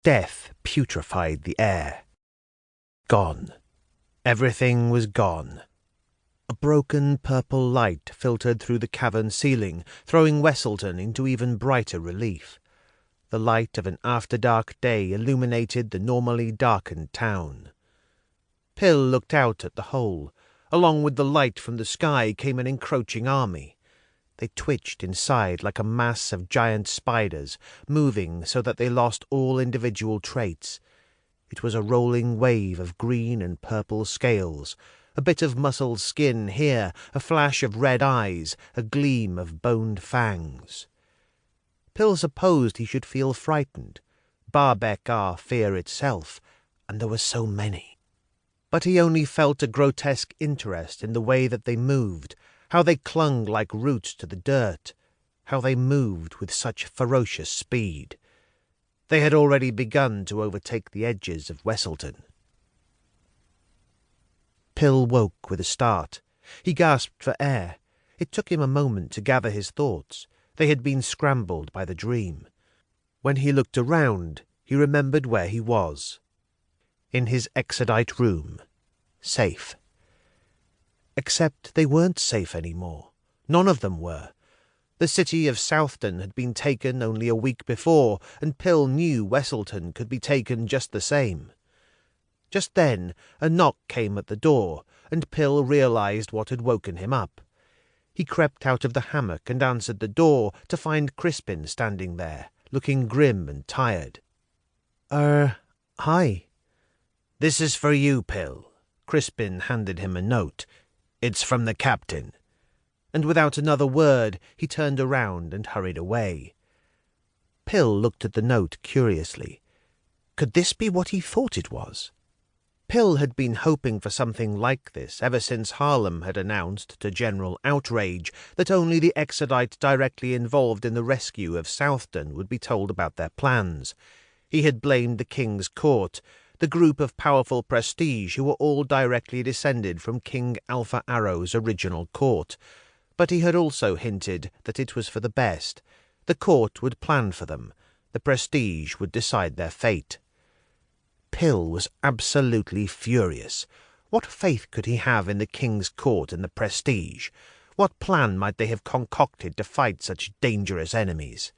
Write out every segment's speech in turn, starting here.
Death putrefied the air. Gone. Everything was gone. A broken purple light filtered through the cavern ceiling, throwing Wesselton into even brighter relief. The light of an after-dark day illuminated the normally darkened town. Pill looked out at the hole. Along with the light from the sky came an encroaching army. They twitched inside like a mass of giant spiders, moving so that they lost all individual traits. It was a rolling wave of green and purple scales, a bit of muscled skin here, a flash of red eyes, a gleam of boned fangs. Pill supposed he should feel frightened. Barbek are fear itself, and there were so many. But he only felt a grotesque interest in the way that they moved, how they clung like roots to the dirt, how they moved with such ferocious speed. They had already begun to overtake the edges of Wesselton. Pill woke with a start. He gasped for air. It took him a moment to gather his thoughts. They had been scrambled by the dream. When he looked around, he remembered where he was. In his exodite room. Safe. Except they weren't safe anymore. None of them were. The city of Southton had been taken only a week before, and Pill knew Wesselton could be taken just the same. Just then a knock came at the door, and Pill realized what had woken him up. He crept out of the hammock and answered the door to find Crispin standing there, looking grim and tired. Hi. This is for you, Pill. Crispin handed him a note. It's from the captain. And without another word, he turned around and hurried away. Pill looked at the note curiously. Could this be what he thought it was? Pill had been hoping for something like this ever since Harlem had announced to general outrage that only the exodite directly involved in the rescue of Southton would be told about their plans. He had blamed the King's Court, the group of powerful prestige who were all directly descended from King Alpha Arrow's original court. But he had also hinted that it was for the best. The court would plan for them. The prestige would decide their fate. Pill was absolutely furious. What faith could he have in the King's Court and the prestige? What plan might they have concocted to fight such dangerous enemies?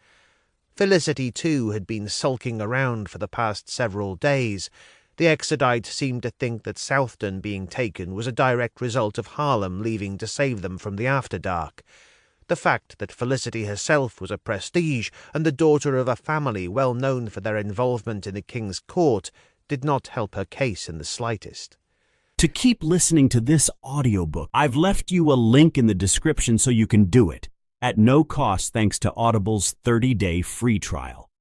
Felicity, too, had been sulking around for the past several days. The exodite seemed to think that Southton being taken was a direct result of Harlem leaving to save them from the Afterdark. The fact that Felicity herself was a prestige and the daughter of a family well known for their involvement in the King's Court did not help her case in the slightest. To keep listening to this audiobook, I've left you a link in the description so you can do it, at no cost thanks to Audible's 30-day free trial.